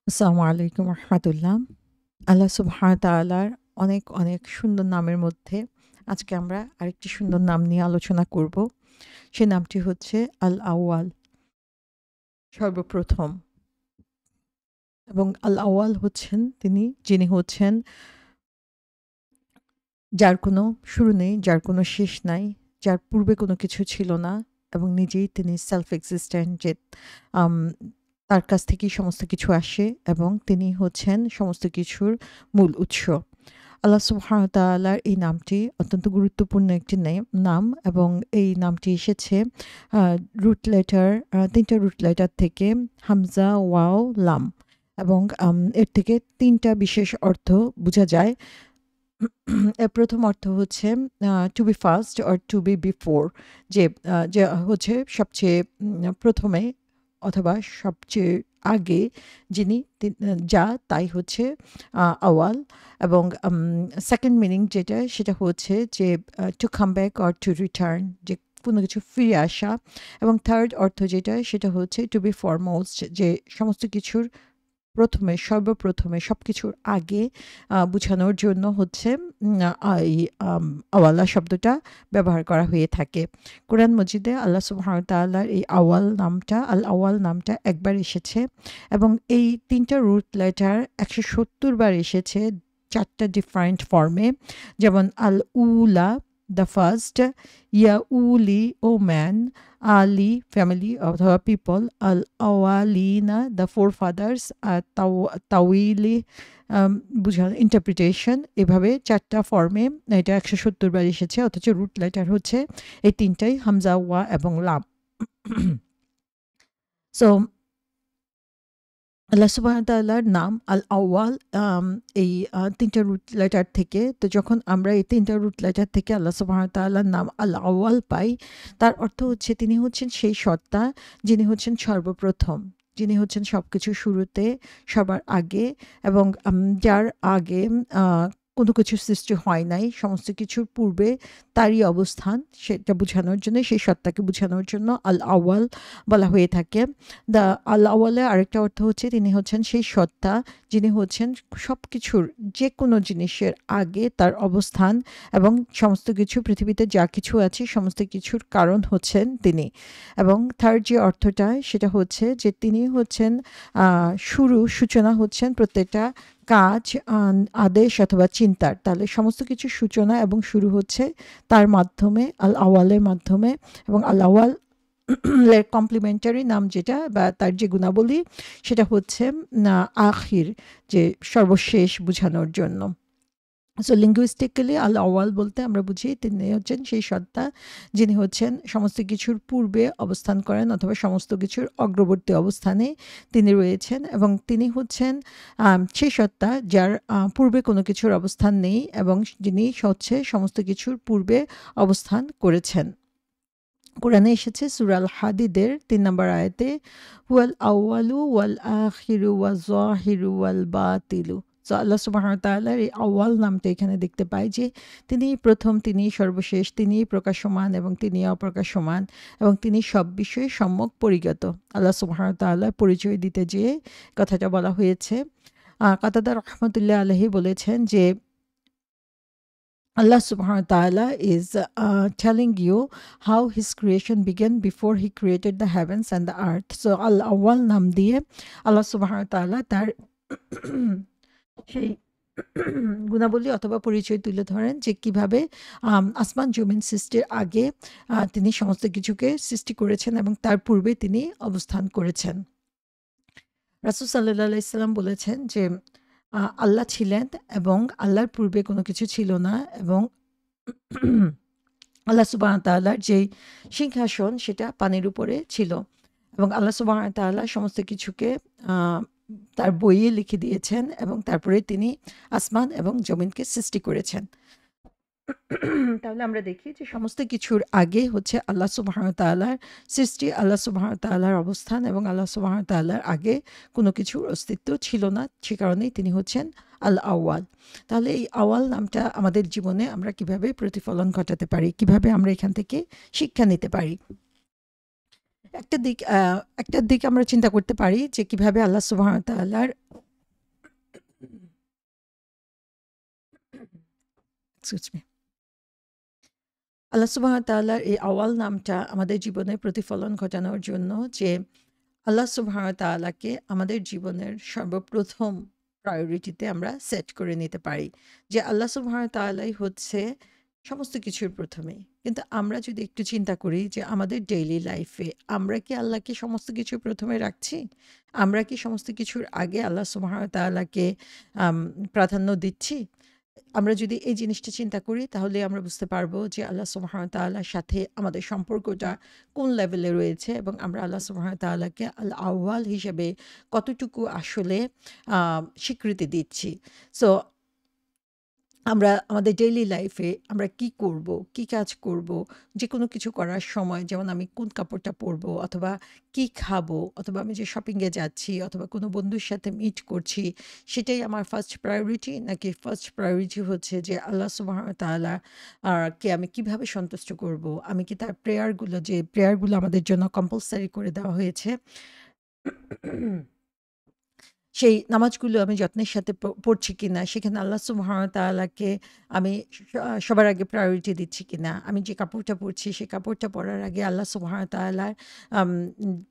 আসসালামু আলাইকুম রহমতুল্লাহ। আল্লাহ সুবহানাহু তাআলার অনেক অনেক সুন্দর নামের মধ্যে আজকে আমরা আরেকটি সুন্দর নাম নিয়ে আলোচনা করব। সে নামটি হচ্ছে আল আউয়াল, সর্বপ্রথম। এবং আল আউয়াল হচ্ছেন তিনি, যিনি হচ্ছেন যার কোনো শুরু নেই, যার কোনো শেষ নাই, যার পূর্বে কোনো কিছু ছিল না, এবং নিজেই তিনি সেলফ এক্সিস্টেন্ট, যে আম, তার কাছ থেকেই সমস্ত কিছু আসে এবং তিনি হচ্ছেন সমস্ত কিছুর মূল উৎস। আল্লাহ সুবহানাহু ওয়া তাআলার এই নামটি অত্যন্ত গুরুত্বপূর্ণ একটি নাম, এবং এই নামটি এসেছে রুট লেটার, ৩টা রুট লেটার থেকে, হামজা, ওয়াও, লাম। এবং এর থেকে ৩টা বিশেষ অর্থ বোঝা যায়। এর প্রথম অর্থ হচ্ছে to be first or to be before, যে যে হচ্ছে সবচেয়ে প্রথমে অথবা সবচেয়ে আগে, যিনি যা তাই হচ্ছে আওয়াল। এবং সেকেন্ড মিনিং যেটা, সেটা হচ্ছে যে to come back or to return, যে কোনো কিছু ফিরে আসা। এবং থার্ড অর্থ যেটা, সেটা হচ্ছে টু বি ফরমোস্ট, যে সমস্ত কিছুর প্রথমে, সর্বপ্রথমে, সবকিছুর আগে বোঝানোর জন্য হচ্ছে এই আওয়ালা শব্দটা ব্যবহার করা হয়ে থাকে। কোরআন মজিদে আল্লাহ সুবহানাহু ওয়া তাআলার এই আওয়াল নামটা, আল আওয়াল নামটা একবার এসেছে, এবং এই ৩টা রুট লেটার ১৭০ বার এসেছে ৪টা ডিফারেন্ট ফর্মে। যেমন আল উলা, দ্য ফার্স্ট; ইয়া উলি, ও ম্যান; আলি, ফ্যামিলি অথবা পিপল; আল আওয়ালিনা, দ্য ফোর ফাদার্স; আর তাওইলি, বুঝার ইন্টারপ্রিটেশন। এভাবে ৪টা ফর্মে এটা ১৭০ বার এসেছে, অথচ রুট লেটার হচ্ছে এই ৩টাই, হামজা, ওয়া এবং লাম। সো আল্লাহ সুবহানাহু ওয়া তাআলার নাম আল আউয়াল, এই ৩টা রুট লেটার থেকে। তো যখন আমরা এই ৩টা রুট লেটার থেকে আল্লাহ সুবহানাহু ওয়া তাআলার নাম আল আউয়াল পাই, তার অর্থ হচ্ছে তিনি হচ্ছেন সেই সত্তা যিনি হচ্ছেন সর্বপ্রথম, যিনি হচ্ছেন সবকিছু শুরুতে, সবার আগে, এবং যার আগে কোনো কিছু সৃষ্টি হয় নাই, সমস্ত কিছুর পূর্বে তারই অবস্থান, সেটা বোঝানোর জন্য, সেই সত্তাকে বোঝানোর জন্য আল আউয়াল বলা হয়ে থাকে। দ্য আল আউয়ালের আরেকটা অর্থ হচ্ছে তিনি হচ্ছেন সেই সত্তা যিনি হচ্ছেন সব কিছুর, যে কোনো জিনিসের আগে তার অবস্থান, এবং সমস্ত কিছু, পৃথিবীতে যা কিছু আছে সমস্ত কিছুর কারণ হচ্ছেন তিনি। এবং থার্ড যে অর্থটা, সেটা হচ্ছে যে তিনি হচ্ছেন সূচনা হচ্ছেন প্রত্যেকটা কাজ, আদেশ অথবা চিন্তার। তাহলে সমস্ত কিছু সূচনা এবং শুরু হচ্ছে তার মাধ্যমে, আল আওয়ালের মাধ্যমে। এবং আল আওয়াল এর কমপ্লিমেন্টারি নাম যেটা, বা তার যে গুণাবলী, সেটা হচ্ছে আখির, যে সর্বশেষ বোঝানোর জন্য। সো লিঙ্গুইস্টিক্যালি আল আওয়াল বলতে আমরা বুঝি তিনি হচ্ছেন সেই সত্তা যিনি হচ্ছেন সমস্ত কিছুর পূর্বে অবস্থান করেন, অথবা সমস্ত কিছুর অগ্রবর্তী অবস্থানে তিনি রয়েছেন, এবং তিনি হচ্ছেন সেই সত্তা যার পূর্বে কোনো কিছুর অবস্থান নেই, এবং যিনি হচ্ছে সমস্ত কিছুর পূর্বে অবস্থান করেছেন। কোরআনে এসেছে সূরা আল হাদিদের ৩ নম্বর আয়াতে, হুয়াল আউয়ালু ওয়াল আখিরু ওয়াজ জাহিরু ওয়াল বাতিলু। সো আল্লাহ সুবহানাহু ওয়া তাআলার এই আউয়াল নামটা এখানে দেখতে পাই যে তিনিই প্রথম, তিনিই সর্বশেষ, তিনিই প্রকাশমান এবং তিনিই অপ্রকাশমান, এবং তিনি সব বিষয়ে সম্যক পরিজ্ঞাত। আল্লাহ সুবহানাহু ওয়া তাআলার পরিচয় দিতে যেয়ে কথাটা বলা হয়েছে। কাতাদা রহমতুল্লাহ আলাইহি বলেছেন যে Allah subhanahu wa ta'ala is telling you how his creation began before he created the heavens and the earth. So al awwal নাম দিয়ে আল্লাহ subhanahu wa ta'ala তার সেই গুণাবলী অথবা পরিচয় তুলে ধরেন, যে কিভাবে আসমান জমিন সৃষ্টির আগে তিনি সমস্ত কিছুকে সৃষ্টি করেছেন, এবং তার পূর্বে তিনি অবস্থান করেছেন। রাসূল সাল্লাল্লাহু আলাইহি সাল্লাম বলেছেন যে আল্লাহ ছিলেন এবং আল্লাহর পূর্বে কোনো কিছু ছিল না, এবং আল্লাহ সুবহানাহু ওয়া তাআলার যেই সিংহাসন সেটা পানির উপরে ছিল, এবং আল্লাহ সুবহানাহু ওয়া তাআলা সমস্ত কিছুকে তার বইয়ে লিখে দিয়েছেন, এবং তারপরে তিনি আসমান এবং জমিনকে সৃষ্টি করেছেন। তাহলে আমরা দেখি যে সমস্ত কিছুর আগে হচ্ছে আল্লাহ সুবহানাহু ওয়া তাআলার সৃষ্টি, আল্লাহ সুবহানাহু ওয়া তাআলার অবস্থান, এবং আল্লাহ সুবহানাহু ওয়া তাআলার আগে কোনো কিছুর অস্তিত্ব ছিল না। সে কারণেই তিনি হচ্ছেন আল আউয়াল। তাহলে এই আউয়াল নামটা আমাদের জীবনে আমরা কিভাবে প্রতিফলন ঘটাতে পারি, কিভাবে আমরা এখান থেকে শিক্ষা নিতে পারি? একটা দিক আমরা চিন্তা করতে পারি যে কিভাবে আল্লাহ সুবহানাহু ওয়া তাআলার এক্সকিউজ মি। আল্লাহ সুবহানাহু ওয়া তাআলার এই আওয়াল নামটা আমাদের জীবনে প্রতিফলন ঘটানোর জন্য, যে আল্লাহ সুবহানাহু ওয়া তাআলাকে আমাদের জীবনের সর্বপ্রথম প্রায়োরিটিতে আমরা সেট করে নিতে পারি। যে আল্লাহ সুবহানাহু ওয়া তাআলাই হচ্ছে সমস্ত কিছুর প্রথমে। কিন্তু আমরা যদি একটু চিন্তা করি যে আমাদের ডেইলি লাইফে আমরা কি আল্লাহকে সমস্ত কিছুর প্রথমে রাখছি? আমরা কি সমস্ত কিছুর আগে আল্লাহ সুবহানাহু ওয়া তাআলাকে আম প্রাধান্য দিচ্ছি? আমরা যদি এই জিনিসটা চিন্তা করি তাহলে আমরা বুঝতে পারবো যে আল্লাহ সুবহানাহু ওয়া তাআলার সাথে আমাদের সম্পর্কটা কোন লেভেলে রয়েছে, এবং আমরা আল্লাহ সুবহানাহু ওয়া তাআলাকে আল আউয়াল হিসেবে কতটুকু আসলে স্বীকৃতি দিচ্ছি। সো আমরা আমাদের ডেইলি লাইফে আমরা কি করব, কি কাজ করব, যেকোনো কিছু করার সময়, যেমন আমি কোন কাপড়টা পরবো, অথবা কি খাবো, অথবা আমি যে শপিংয়ে যাচ্ছি, অথবা কোনো বন্ধুর সাথে মিট করছি, সেটাই আমার ফার্স্ট প্রায়োরিটি, নাকি ফার্স্ট প্রায়োরিটি হচ্ছে যে আল্লাহ সুবহানাহু ওয়া তাআলা কে আমি কিভাবে সন্তুষ্ট করব? আমি কি তার প্রেয়ারগুলো, যে প্রেয়ারগুলো আমাদের জন্য কম্পালসারি করে দেওয়া হয়েছে, সেই নামাজগুলো আমি যত্নের সাথে পড়ছি কিনা, সেখানে আল্লাহ সুবহানাহু ওয়া তাআলাকে আমি সবার আগে প্রায়োরিটি দিচ্ছি কিনা, আমি যে কাপড়টা পরছি সেই কাপড়টা পরার আগে আল্লাহ সুবহানাহু ওয়া তাআলার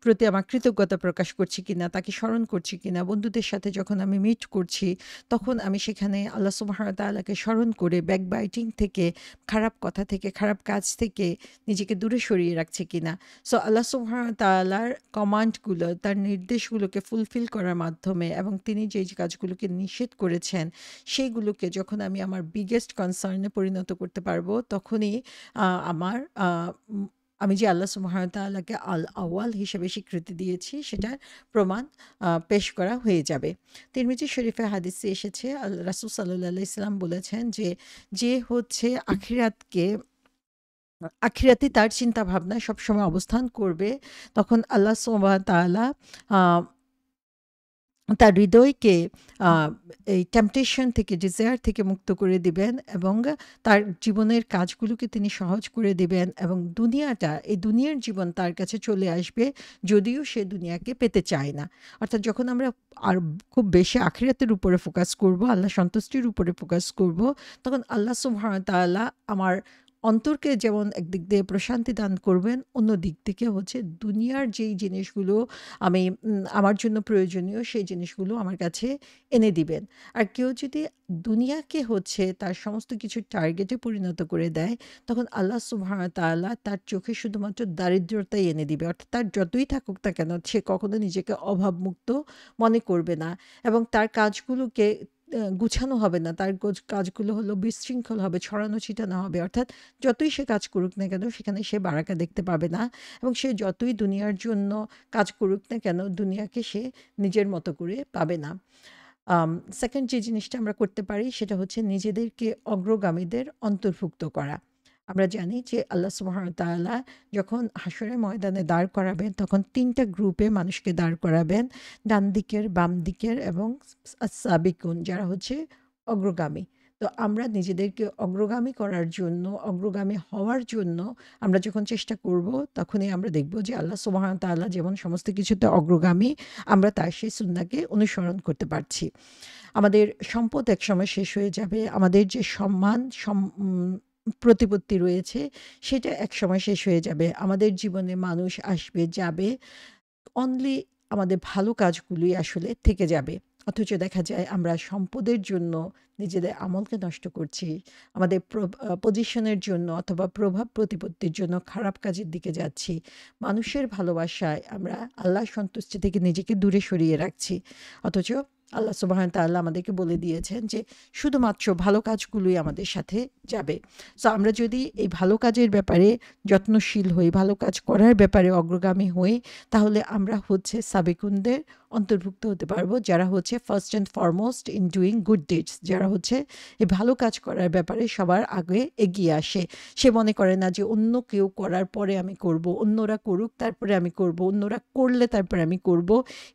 প্রতি আমার কৃতজ্ঞতা প্রকাশ করছি কিনা, তাকে স্মরণ করছি কিনা, বন্ধুদের সাথে যখন আমি মিট করছি তখন আমি সেখানে আল্লাহ সুবহানাহু ওয়া তাআলাকে স্মরণ করে ব্যাকবাইটিং থেকে, খারাপ কথা থেকে, খারাপ কাজ থেকে নিজেকে দূরে সরিয়ে রাখছি কিনা। সো আল্লাহ সুবহানাহু ওয়া তাআলার কমান্ডগুলো, তার নির্দেশগুলোকে ফুলফিল করার মাধ্যমে, এবং তিনি যে কাজগুলোকে নিষেধ করেছেন সেইগুলোকে যখন আমি আমার বিগেস্ট কনসার্নে পরিণত করতে পারবো, তখনই আমার আমি যে আল্লাহ সুবহানাহু ওয়া তাআলাকে আল আউয়াল হিসেবে স্বীকৃতি দিয়েছি সেটার প্রমাণ পেশ করা হয়ে যাবে। তিরমিজি শরীফে হাদিসে এসেছে, রাসূল সাল্লাল্লাহু আলাইহি সাল্লাম বলেছেন যে, যে হচ্ছে আখিরাতে তার চিন্তা ভাবনা সবসময় অবস্থান করবে, তখন আল্লাহ সুবহানাহু ওয়া তাআলা তার হৃদয়কে এই টেম্পটেশন থেকে, ডিজায়ার থেকে মুক্ত করে দিবেন, এবং তার জীবনের কাজগুলোকে তিনি সহজ করে দিবেন, এবং এই দুনিয়ার জীবন তার কাছে চলে আসবে, যদিও সে দুনিয়াকে পেতে চায় না। অর্থাৎ যখন আমরা আর খুব বেশি আখিরাতের উপরে ফোকাস করব, আল্লাহ সন্তুষ্টির উপরে ফোকাস করব, তখন আল্লাহ সুবহানাহু ওয়া তাআলা আমার অন্তরকে যেমন একদিক দিয়ে প্রশান্তি দান করবেন, অন্য দিক থেকে হচ্ছে দুনিয়ার যেই জিনিসগুলো আমার জন্য প্রয়োজনীয় সেই জিনিসগুলো আমার কাছে এনে দিবেন। আর কেউ যদি দুনিয়াকে হচ্ছে তার সমস্ত কিছুর টার্গেটে পরিণত করে দেয়, তখন আল্লাহ সুবহানাহু ওয়া তাআলা তার চোখে শুধুমাত্র দারিদ্রতাই এনে দিবে। অর্থাৎ তার যতই থাকুক না কেন, সে কখনো নিজেকে অভাবমুক্ত মনে করবে না, এবং তার কাজগুলোকে গুছানো হবে না। তার কাজগুলো হলো বিশৃঙ্খল হবে, ছড়ানো ছিটানো হবে। অর্থাৎ যতই সে কাজ করুক না কেন, সেখানে সে বারাকা দেখতে পাবে না, এবং সে যতই দুনিয়ার জন্য কাজ করুক না কেন, দুনিয়াকে সে নিজের মতো করে পাবে না। সেকেন্ড যে জিনিসটা আমরা করতে পারি সেটা হচ্ছে নিজেদেরকে অগ্রগামীদের অন্তর্ভুক্ত করা। আমরা জানি যে আল্লাহ সুবহানাহু ওয়া তাআলা যখন হাশরের ময়দানে দাঁড় করাবেন, তখন ৩ টা গ্রুপে মানুষকে দাঁড় করাবেন। ডান দিকের, বাম দিকের, এবং সাবিকুন, যারা হচ্ছে অগ্রগামী। তো আমরা নিজেদেরকে অগ্রগামী করার জন্য, অগ্রগামী হওয়ার জন্য আমরা যখন চেষ্টা করব, তখনই আমরা দেখব যে আল্লাহ সুবহানাহু ওয়া তাআলা যেমন সমস্ত কিছুতে অগ্রগামী, আমরা তার সেই সুন্নাহকে অনুসরণ করতে পারছি। আমাদের সম্পদ একসময় শেষ হয়ে যাবে। আমাদের যে সম্মান, প্রতিপত্তি রয়েছে, সেটা একসময় শেষ হয়ে যাবে। আমাদের জীবনে মানুষ আসবে, যাবে। অনলি আমাদের ভালো কাজগুলোই আসলে থেকে যাবে। অথচ দেখা যায় আমরা সম্পদের জন্য নিজেদের আমলকে নষ্ট করছি। আমাদের পজিশনের জন্য, অথবা প্রভাব প্রতিপত্তির জন্য খারাপ কাজের দিকে যাচ্ছি। মানুষের ভালোবাসায় আমরা আল্লাহর সন্তুষ্টি থেকে নিজেকে দূরে সরিয়ে রাখছি। অথচ আল্লাহ সুবহানাহু ওয়া তাআলা আমাদেরকে বলে দিয়েছেন যে শুধুমাত্র ভালো কাজগুলোই আমাদের সাথে যাবে। সো আমরা যদি এই ভালো কাজের ব্যাপারে যত্নশীল হই, ভালো কাজ করার ব্যাপারে অগ্রগামী হই, তাহলে আমরা হচ্ছে সাবিকুনদের অন্তর্ভুক্ত হতে পারবো, যারা হচ্ছে first and foremost in doing good deeds, যারা হচ্ছে এই ভালো কাজ করার ব্যাপারে সবার আগে এগিয়ে আসে। সে মনে করে না যে অন্য কেউ করার পরে আমি করব, অন্যরা করুক তারপরে আমি করব, অন্যরা করলে তারপরে আমি করব,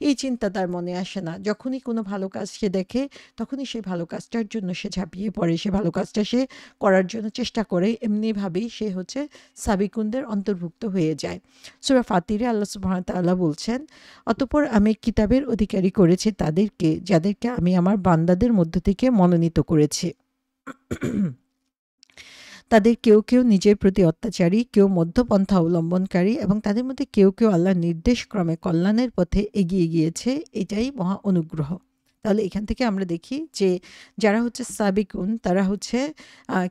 এই চিন্তা তার মনে আসে না। যখনই কোনো ভালো কাজ সে দেখে, তখনই সেই ভালো কাজটার জন্য সে ঝাঁপিয়ে পড়ে, সে ভালো কাজটা সে করার জন্য চেষ্টা করে। এমনিভাবেই সে হচ্ছে সাবিকুনদের অন্তর্ভুক্ত হয়ে যায়। সূরা ফাতিরে আল্লাহ সুবহানাহু ওয়া তাআলা বলছেন, অতঃপর আমি কিতাবের অধিকারী করেছি তাদেরকে, যাদেরকে আমি আমার বান্দাদের মধ্য থেকে মনোনীত করেছি। তাদের কেউ কেউ নিজের প্রতি অত্যাচারী, কেউ মধ্যপন্থা অবলম্বনকারী এবং তাদের মধ্যে কেউ কেউ আল্লাহর নির্দেশক্রমে কল্যাণের পথে এগিয়ে গিয়েছে। এটাই মহা অনুগ্রহ। তাহলে এখান থেকে আমরা দেখি যে যারা হচ্ছে সাবিকুন তারা হচ্ছে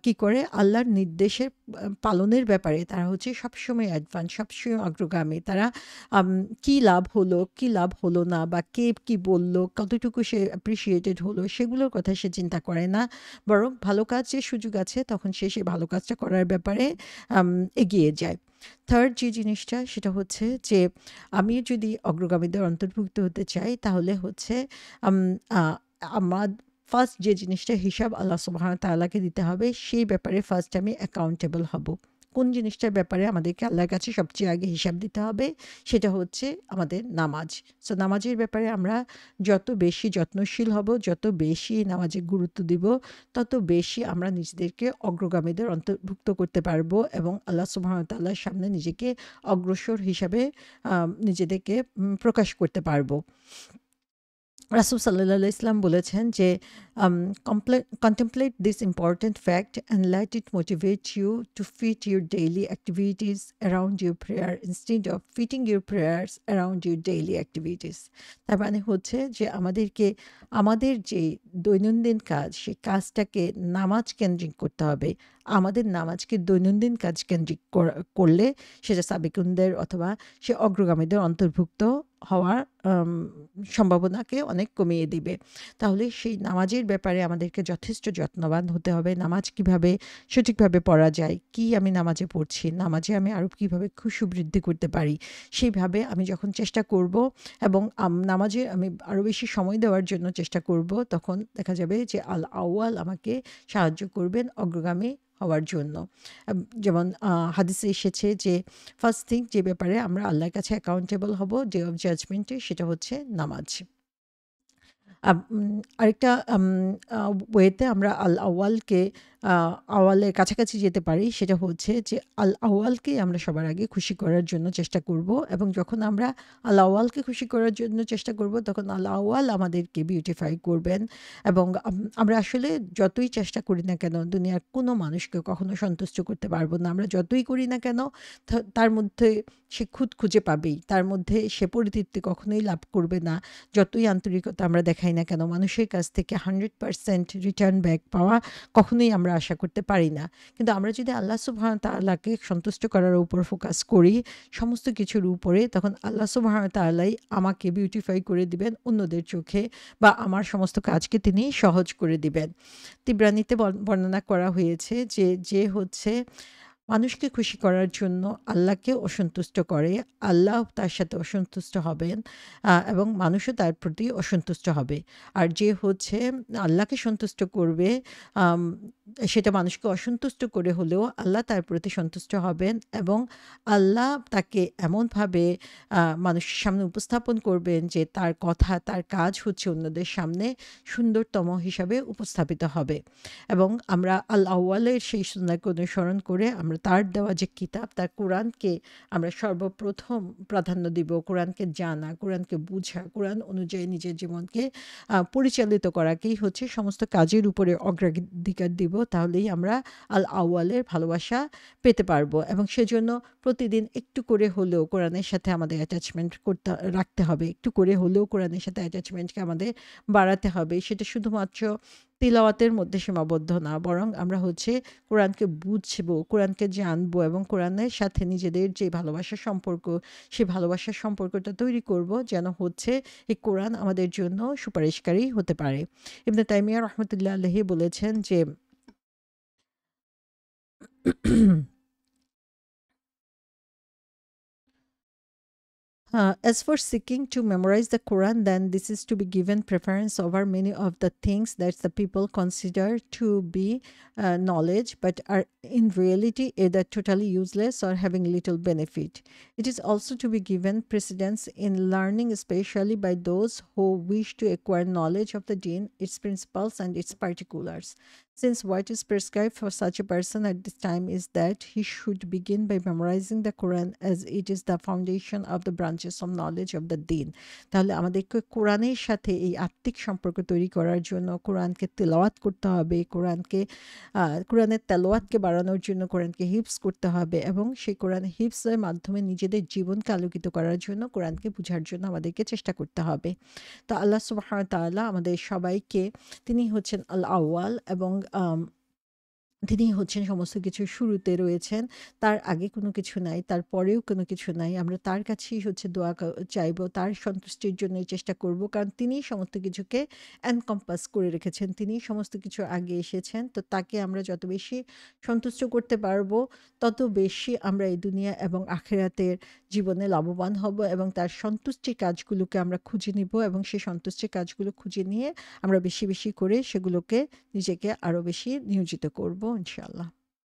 কি করে আল্লাহর নির্দেশের পালনের ব্যাপারে তারা হচ্ছে সবসময় অ্যাডভান্স, সবসময় অগ্রগামী। তারা কি লাভ হলো, কি লাভ হলো না, বা কে কি বলল, কতটুকু সে অ্যাপ্রিসিয়েটেড হলো, সেগুলোর কথা সে চিন্তা করে না। বরং ভালো কাজের সুযোগ আছে তখন সে সেই ভালো কাজটা করার ব্যাপারে এগিয়ে যায়। থার্ড যে জিনিসটা সেটা হচ্ছে যে আমি যদি অগ্রগামীদের অন্তর্ভুক্ত হতে চাই তাহলে হচ্ছে আম আ আমার ফার্স্ট যে জিনিসটা হিসাব আল্লাহ সুবহানাহু ওয়া তাআলাকে দিতে হবে, সেই ব্যাপারে ফার্স্ট আমি অ্যাকাউন্টেবল হব। কোন জিনিসটার ব্যাপারে আমাদেরকে আল্লাহর কাছে সবচেয়ে আগে হিসাব দিতে হবে? সেটা হচ্ছে আমাদের নামাজ। সো নামাজের ব্যাপারে আমরা যত বেশি যত্নশীল হব, যত বেশি নামাজে গুরুত্ব দিব, তত বেশি আমরা নিজেদেরকে অগ্রগামীদের অন্তর্ভুক্ত করতে পারবো এবং আল্লাহ সুবহানাহু ওয়া তাআলার সামনে নিজেকে অগ্রসর হিসাবে নিজেদেরকে প্রকাশ করতে পারবো। রাসূল সাল্লাল্লাহু আলাইহি ওয়াসাল্লাম বলেছেন যে contemplate this important fact and let it motivate you to fit your daily activities around your prayer instead of fitting your prayers around your daily activities. তার মানে হচ্ছে যে আমাদেরকে আমাদের যে দৈনন্দিন কাজ, সেই কাজটাকে নামাজ কেন্দ্রিক করতে হবে। আমাদের নামাজকে দৈনন্দিন কাজ কেন্দ্রিক করলে সেটা সাবিকুনদের অথবা সে অগ্রগামীদের অন্তর্ভুক্ত হওয়ার সম্ভাবনাকে অনেক কমিয়ে দিবে। তাহলে সেই নামাজের ব্যাপারে আমাদেরকে যথেষ্ট যত্নবান হতে হবে। নামাজ কিভাবে সঠিকভাবে পড়া যায়, কি আমি নামাজে পড়ছি, নামাজে আমি আরও কীভাবে খুশু বৃদ্ধি করতে পারি, সেইভাবে আমি যখন চেষ্টা করব এবং নামাজে আমি আরও বেশি সময় দেওয়ার জন্য চেষ্টা করব, তখন দেখা যাবে যে আল আউয়াল আমাকে সাহায্য করবেন অগ্রগামী হওয়ার জন্য। যেমন হাদিসে এসেছে যে ফার্স্ট থিং যে ব্যাপারে আমরা আল্লাহর কাছে অ্যাকাউন্টেবল হব ডে অফ জাজমেন্টে, সেটা হচ্ছে নামাজ। আরেকটা ওয়েতে আমরা আল আউয়ালকে আউয়ালের কাছাকাছি যেতে পারি, সেটা হচ্ছে যে আল আউয়ালকেই আমরা সবার আগে খুশি করার জন্য চেষ্টা করব এবং যখন আমরা আল আউয়ালকে খুশি করার জন্য চেষ্টা করব তখন আল আউয়াল আমাদেরকে বিউটিফাই করবেন এবং আমরা আসলে যতই চেষ্টা করি না কেন দুনিয়ার কোনো মানুষকে কখনো সন্তুষ্ট করতে পারবো না। আমরা যতই করি না কেন তার মধ্যে সে খুঁত খুঁজে পাবেই, তার মধ্যে সে পরিতৃপ্তি কখনোই লাভ করবে না। যতই আন্তরিকতা আমরা দেখাই না কেন মানুষের কাছ থেকে 100% রিটার্ন ব্যাক পাওয়া কখনোই আমরা আশা করতে পারি না। কিন্তু আমরা যদি আল্লাহ সুবহানাহু ওয়া তাআলাকে সন্তুষ্ট করার উপর ফোকাস করি সমস্ত কিছুর উপরে, তখন আল্লাহ সুবহানাহু ওয়া তাআলাই আমাকে বিউটিফাই করে দিবেন অন্যদের চোখে, বা আমার সমস্ত কাজকে তিনি সহজ করে দিবেন। তিবরানীতে বর্ণনা করা হয়েছে যে যে হচ্ছে মানুষকে খুশি করার জন্য আল্লাহকে অসন্তুষ্ট করে, আল্লাহ তার সাথে অসন্তুষ্ট হবেন এবং মানুষও তার প্রতি অসন্তুষ্ট হবে। আর যে হচ্ছে আল্লাহকে সন্তুষ্ট করবে সেটা মানুষকে অসন্তুষ্ট করে হলেও আল্লাহ তার প্রতি সন্তুষ্ট হবেন এবং আল্লাহ তাকে এমনভাবে মানুষের সামনে উপস্থাপন করবেন যে তার কথা, তার কাজ হচ্ছে অন্যদের সামনে সুন্দরতম হিসাবে উপস্থাপিত হবে। এবং আমরা আল আউয়ালের সেই সুন্নাহকে অনুসরণ করে আমরা তার দেওয়া যে কিতাব, তার কোরআনকে আমরা সর্বপ্রথম প্রাধান্য দিব। কোরআনকে জানা, কোরআনকে বুঝা, কোরআন অনুযায়ী নিজের জীবনকে পরিচালিত করাকেই হচ্ছে সমস্ত কাজের উপরে অগ্রাধিকার দিব। তাহলেই আমরা আল আউয়ালের ভালোবাসা পেতে পারবো এবং সেজন্য প্রতিদিন একটু করে হলেও কোরআনের সাথে আমাদের অ্যাটাচমেন্ট রাখতে হবে। একটু করে হলেও কোরআনের সাথে অ্যাটাচমেন্টকে আমাদের বাড়াতে হবে। সেটা শুধুমাত্র তিলাওয়াতের মধ্যে সীমাবদ্ধ না, বরং আমরা হচ্ছে কোরআনকে বুঝবো, কোরআনকে জানবো এবং কোরআনের সাথে নিজেদের যে ভালোবাসার সম্পর্ক, সেই ভালোবাসার সম্পর্কটা তৈরি করব যেন হচ্ছে এই কোরআন আমাদের জন্য সুপারিশকারী হতে পারে। ইবনে তাইমিয়া রাহমাতুল্লাহ আলাইহি বলেছেন যে as for seeking to memorize the Quran, then this is to be given preference over many of the things that the people consider to be knowledge, but are in reality either totally useless or having little benefit. It is also to be given precedence in learning, especially by those who wish to acquire knowledge of the deen, its principles, and its particulars. Since what is prescribed for such a person at this time is that he should begin by memorizing the Quran, as it is the foundation of the branches of knowledge of the Deen. তাহলে আমাদেরকে কোরআনের সাথে এই আত্মিক সম্পর্ক তৈরি করার জন্য কোরআনকে তেলাওয়াত করতে হবে, কোরআনের তেলাওয়াতকে বাড়ানোর জন্য কোরআনকে হিফজ করতে হবে, এবং সেই কোরআন হিফজের মাধ্যমে নিজেদের জীবনকে আলোকিত করার জন্য কোরআনকে বুঝার জন্য আমাদেরকে চেষ্টা করতে হবে। তো আল্লাহ সুবহানাহু ওয়া তাআলা আমাদের সবাইকে, তিনি হচ্ছেন আল আউয়াল, এবং তিনি হচ্ছেন সমস্ত কিছুর শুরুতে রয়েছেন। তার আগে কোনো কিছু নাই, তার পরেও কোনো কিছু নাই। আমরা তার কাছেই হচ্ছে দোয়া চাইবো, তার সন্তুষ্টির জন্যই চেষ্টা করব। কারণ তিনিই সমস্ত কিছুকে এনকম্পাস করে রেখেছেন। তিনিই সমস্ত কিছুর আগে এসেছেন। তো তাকে আমরা যত বেশি সন্তুষ্ট করতে পারবো, তত বেশি আমরা এই দুনিয়া এবং আখিরাতের জীবনে লাভবান হব, এবং তার সন্তুষ্টির কাজগুলোকে আমরা খুঁজে নিব, এবং সেই সন্তুষ্টির কাজগুলো খুঁজে নিয়ে আমরা বেশি, বেশি করে সেগুলোকে নিজেকে আরো বেশি নিয়োজিত করব ইনশাআল্লাহ।